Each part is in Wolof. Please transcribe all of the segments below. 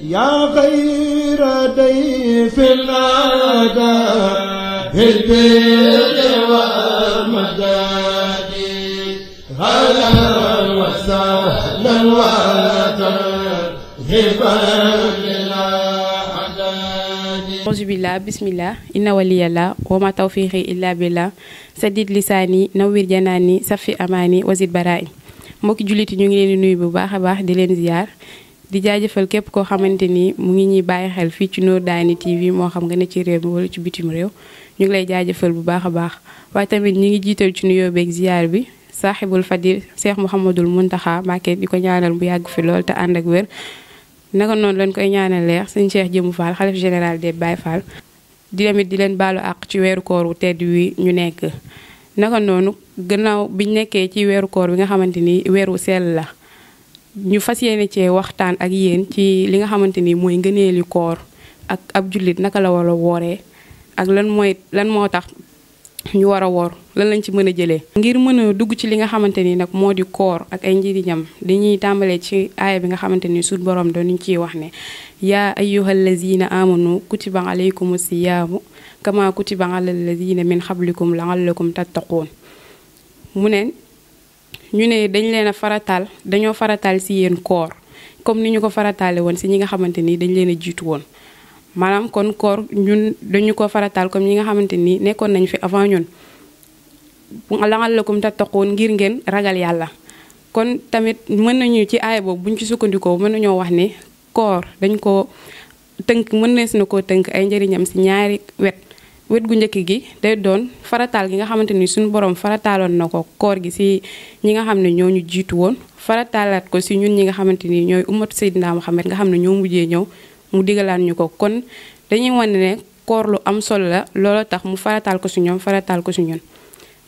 يا خير ضيف الأتى بالبر والمداد هلا وسهلا وترحبا للأعداد. أعوذ بالله بسم الله إن ولي الله وما توفيقي إلا بالله سدد لساني نوّر جناني safi amaani wazid baraay. mbokki jullit ñu ngi leen di nuyu bu baax a baax di leen ziar di jaajëfal képp koo xamante ni mu ngi ñuy bàyyi xel fii ci Nour Darayni TV moo xam nga ne ci réew mi wala ci bitim réew ñu ngi lay jaajëfal bu baax a baax waaye tamit ñu ngi jiital ci nuyoo beeg ziar bi saaxibul fadil Cheikh Mouhamadul Muntaxa Mbàkke di ko ñaanal bu yàgg fi lool te ànd ak wér naka noonu lañ koy ñaanal leex sëñ Cheikh Jëmu Fall xalif général des Baye Fall di tamit di leen baalu àq ci weeru koor wu tedd wi ñu nekk naka noonu gannaaw biñ nekkee ci weeru koor bi nga xamante ni weeru sell la ñu fas yéene cee waxtaan ak yéen ci li nga xamante ni mooy ngëneeli koor ak ab jullit naka la war a wooree ak lan moo tax ñu war a woor lan lañ ci mën a jëlee. ngir mën a dugg ci li nga xamante ni nag moo di koor ak ay njëriñam dañuy tàmbalee ci aaya bi nga xamante ni suñu borom dañu ciy wax ne yaa ayyuhal lazina amanu kutiba alaykumus siyaamu kama kutiba alal lazina min xablikum la'allakum tattaqoon mu ne ñu ne dañ leen a farataal dañoo farataal si yéen koor comme ni ñu ko farataale woon si ñi nga xamante ni dañ leen a jiitu woon maanaam kon koor ñun dañu ko farataal comme ñi nga xamante ni nekkoon nañ fi avant ñun la'allakum tattaqoon ngir ngeen ragal yàlla. kon tamit mën nañu ci aaya boobu buñ ci sukkandikoo mën nañoo wax ne koor dañ ko tënk mën nees na koo tënk ay njëriñam si ñaari wet gu njëkk gi day doon farataal gi nga xamante ni suñu borom farataaloon na ko koor gi si ñi nga xam ne ñoo ñu jiitu woon farataalaat ko si ñun ñi nga xamante ni ñooy ummatu Seydina Muhammad nga xam ne ñoo mujjee ñëw mu digalaat ñu ko kon dañuy wane ne koor lu am solo la loolu tax mu farataal ko si ñoom farataal ko si ñun.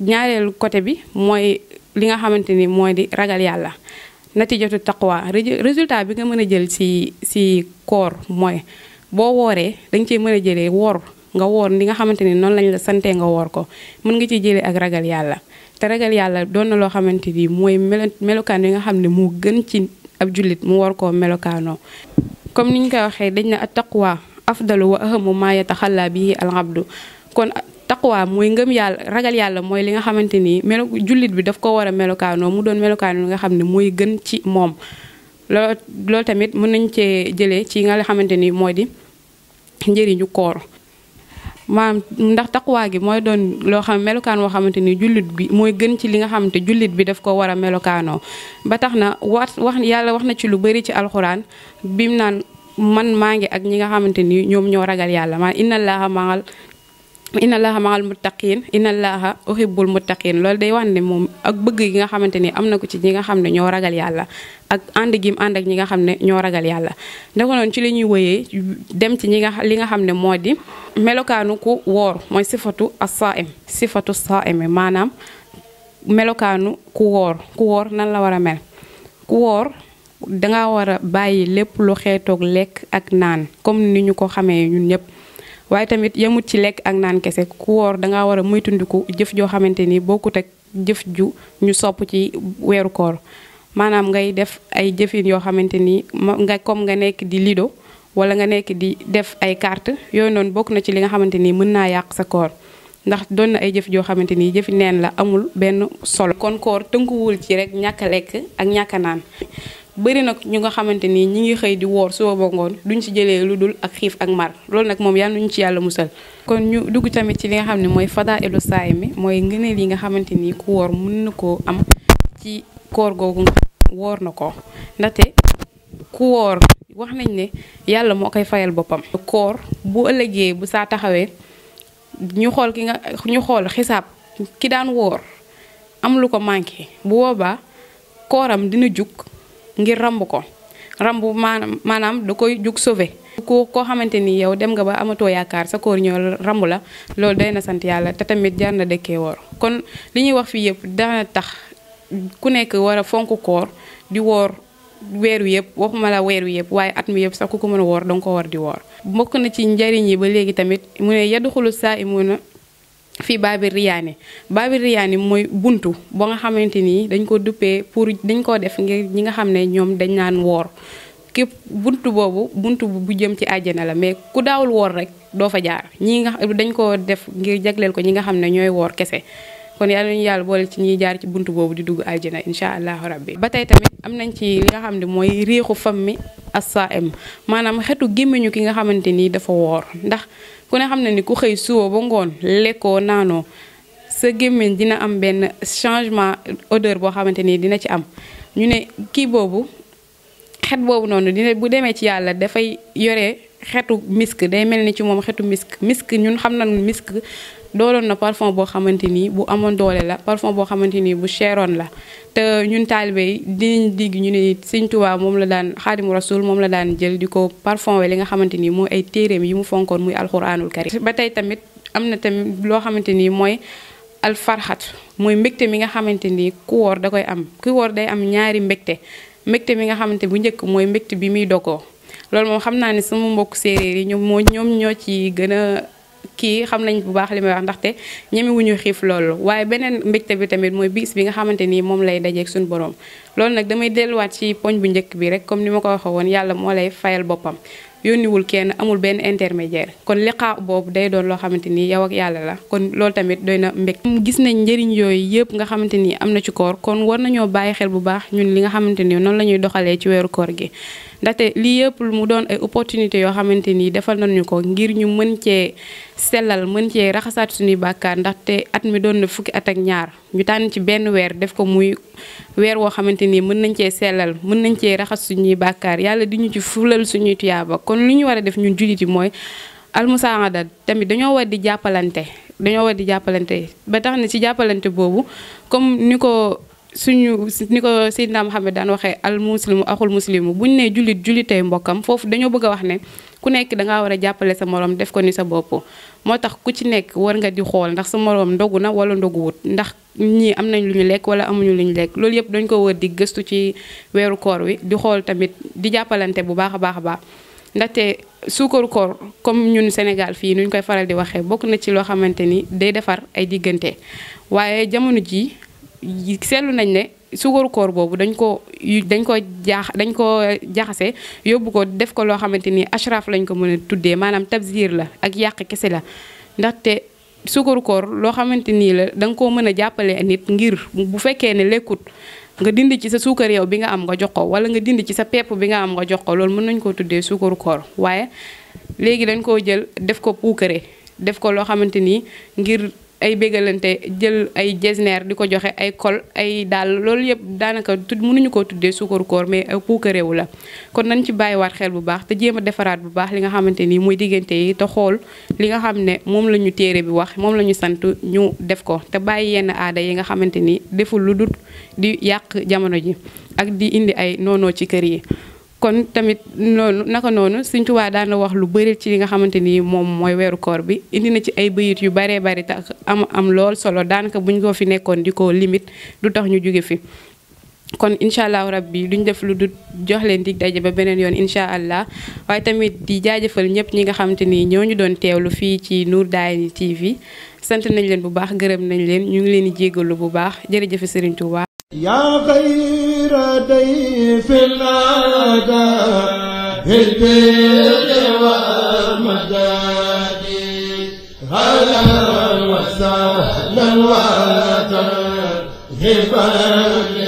ñaareelu côté bi mooy li nga xamante ni mooy di ragal yàlla natijatu taqwa résultat bi nga mën a jël si koor mooy boo wooree dañ cee mën a jëlee woor nga woor li nga xamante ni noonu lañ la santee nga woor ko mën nga ci jëlee ak ragal yàlla te ragal yàlla doon na loo xamante ni mooy melokaan yi nga xam ne moo gën ci ab jullit mu war koo melokaanoo. comme ni ñu koy waxee dañ ne at taqwa afdalu wa ahamu ma yataxalla bihi al abdu kon taqwa mooy ngëm yàlla ragal yàlla mooy li nga xamante ni jullit bi daf ko war a melokaanoo mu doon melokaanoo nga xam ne mooy gën ci moom. loolu tamit mën nañ cee jëlee ci nga xamante ni moo di njëriñu koor maanaam ndax taqwa gi mooy doon loo xam melokaan woo xamante ni jullit bi mooy gën ci li nga xamante jullit bi daf ko war a melokaanoo ba tax na wax yàlla wax na ci lu bari ci alxuraan bim naan man maa ngi ak ñi nga xamante ni ñoom ñoo ragal yàlla maanaam inna allaha ma'al muttaqin inna allaha uhibbul muttaqin loolu day wax ne moom ak bëgg gi nga xamante ni am na ko ci ñi nga xam ne ñoo ragal yàlla ak ànd gi mu ànd ak ñi nga xam ne ñoo ragal yàlla. dafa noonu ci la ñuy wëyee dem ci li nga xam ne moo di melokaanu ku woor mooy sifatu as-saa'im maanaam melokaanu ku woor nan la war a mel. ku woor danga war a bàyyi lépp lu xeetoog lekk ak naan comme ni ñu ko xamee ñun ñëpp. waaye tamit yemut ci lekk ak naan kese ku woor danga war a moytundiku jëf joo xamante ni bokkut ak jëf ju ñu sopp ci weeru koor maanaam ngay def ay jëfin yoo xamante ni nga nekk di lido wala nga nekk di def ay carte yooyu noonu bokk na ci li nga xamante ni mën naa yàq sa koor ndax doon na ay jëf joo xamante ni jëfi neen la amul benn solo. kon koor tënkuwul ci rek ñàkk a lekk ak ñàkk a naan. bëri nag ñu nga xamante ni ñi ngi xëy di woor suba ba ngoon duñ ci jëlee lu dul ak xiif ak mar loolu nag moom yàlla nañu ci yàlla musal. kon ñu dugg tamit ci li nga xam ne mooy fadaa'ilu saa'imi mooy ngëneel yi nga xamante ni ku woor mën na koo am ci koor googu nga woor na ko ndaxte ku woor wax nañ ne yàlla moo koy fayal boppam. koor bu ëllëgee bu saa taxawee ñu xool xisaab ki daan woor am lu ko manqué bu boobaa kooram dina jug ngir ramb ko maanaam da koy jug sauvé. koo xamante ni yow dem nga ba amatoo yaakaar sa koor ñëw ramb la loolu day na sant yàlla te tamit jar na dëkkee woor kon li ñuy wax fii yëpp dana tax ku nekk war a fonk koor di woor weer wi yëpp waxuma la weer wi yëpp waaye at mi yëpp sax ku ko mën a woor danga ko war di woor. bokk na ci njariñ yi ba léegi tamit mu ne yadxulu saa'imuna fii baabi riyaani mooy buntu ba nga xamante ni dañ ko duppee dañ koo def ngir ñi nga xam ne ñoom dañ naan woor képp buntu boobu buntu bu jëm ci àjjana la, mais ku daawul woor rek doo fa jaar. ñii nga dañ ko def ngir jagleel ko ñi nga xam ne ñooy woor kese. kon yàlla ñu yàlla boole ci ñiy jaar ci buntu boobu di dugg aljana incha allahu rabbi. ba tey tamit am nañ ci li nga xam ne mooy riixu fammi as-saa'im, maanaam xetu gémmiñu ki nga xamante ni dafa woor. ndax ku ne xam ne ni ku xëy suba ba ngoon lekkoo naanoo sa gémmiñ dina am benn changement odeur boo xamante ni dina ci am. ñu ne kii boobu xet boobu noonu dina bu demee ci yàlla dafay yore xetu misk, day mel ni ci moom xetu misk ñun xam nañu misk dooloon na parfum boo xamante ni bu amoon doole la, parfum boo xamante ni bu cheroon la. te ñun taalibe yi dinañ digg ñu ne Sëñ Tuubaa moom la daan Xaadimu Rasuul moom la daan jël di ko parfum we li nga xamante ni mooy ay téeréem yi mu fonkoon muy alxuraanul karim. ba tey tamit am na tamit loo xamante ni mooy alfarxat, mooy mbégte mi nga xamante ni ku woor da koy am. ku woor day am ñaari mbégte mi nga xamante bu njëkk mooy mbégte bi muy dogoo. loolu moom xam naa ne sama mbokk séeréer yi ñoom ñoo ci gën a kii xam nañ bu baax li may wax, ndaxte ñemewuñu xiif loolu. waaye beneen mbégte bi tamit mooy bis bi nga xamante ni moom lay dajeeg suñu borom. loolu nag damay delluwaat ci poñ bu njëkk bi rek, comme ni ma ko waxee woon, yàlla moo lay fayal boppam, yónniwul kenn, amul benn intermédiaire. kon liqaa boobu day doon loo xamante ni yow ak yàlla la. kon loolu tamit doy na mbég. gis nañ njëriñ yooyu yëpp nga xamante ni am na ci koor, kon war nañoo bàyyi xel bu baax ñun li nga xamante ni noonu la ñuy doxalee ci weeru koor gi. ndaxte lii yëpp mu doon ay opportunité yoo xamante ni defal nañu ko ngir ñu mën cee sellal, mën cee raxasaat suñuy bàkkaar. ndaxte at mi doon na fukki at ak ñaar, ñu tànn ci benn weer def ko muy weer woo xamante ni mën nañ cee sellal, mën nañ cee raxas suñuy bàkkaar, yàlla di ñu ci fulal suñuy tuyaaba. kon li ñu war a def ñun jullit yi mooy almusaada. tamit dañoo war di jàppalante ba tax na ci jàppalante boobu comme ni ko Seydina Muhammad daan waxee al muslimu axul muslimu, buñ ne jullitay mbokkam, foofu dañoo bëgg a wax ne ku nekk dangaa war a jàppale sa morom def ko ni sa bopp. moo tax ku ci nekk war nga di xool ndax sa morom ndogu na wala ndoguwut, ndax ñii am nañ lu ñu lekk wala amuñu lu ñu lekk. loolu yëpp dañ ko war di gëstu ci weeru koor wi, di xool tamit di jàppalante bu baax a baax. ndaxte suukaru koor comme ñun Sénégal fii nuñ koy faral di waxee, bokk na ci loo xamante ni day defar ay diggante. waaye jamono ji seetlu nañ ne suukaru koor boobu dañ ko jaxase yóbbu ko def ko loo xamante ni ashraf lañ ko mën a tuddee, maanaam tabzir la ak yàq kese la. ndaxte suukaru koor loo xamante nii la da nga koo mën a jàppale nit ngir bu fekkee ne lekkut nga dindi ci sa suukar yow bi nga am nga jox ko, wala nga dindi ci sa pepp bi nga am nga jox ko. loolu mën nañ koo tuddee suukaru koor. waaye léegi dañ koo jël def ko puukare, def ko loo xamante ni ngir ay bégalante, jël ay jesner di ko joxe, ay kol, ay daal, loolu yëpp daanaka mënuñu koo tuddee suukaru koor, mais puukareewu la. kon nañ ci bàyyiwaat xel bu baax te jéem a defaraat bu baax li nga xamante ni muy diggante yi, te xool li nga xam ne moom la ñu téere bi wax, moom la ñu sant ñu def ko, te bàyyi yenn aada yi nga xamante ni deful lu dul di yàq jamono ji ak di indi ay noonoo ci kër yi. kon tamit noonu naka noonu Sëñ Tuubaa daan na wax lu bëri ci li nga xamante ni moom mooy weeru koor bi, indi na ci ay bayit yu baree bari te am lool solo. daanaka buñ ko fi nekkoon di ko limite du tax ñu jóge fi. kon incha allahu rabbi duñ def lu du jox leen dig daje ba beneen yoon incha allah. waaye tamit di jaajëfal ñëpp ñi nga xamante ni ñoo ñu doon teewlu fii ci Nour Darayni TV. sant nañ leen bu baax, gërëm nañ leen, ñu ngi leen di jégalu bu baax. jërëjëf Serigne Touba. yaa xayra dayfin ataa bil birri wal madadi ahlan wa sahlan wa tarhiban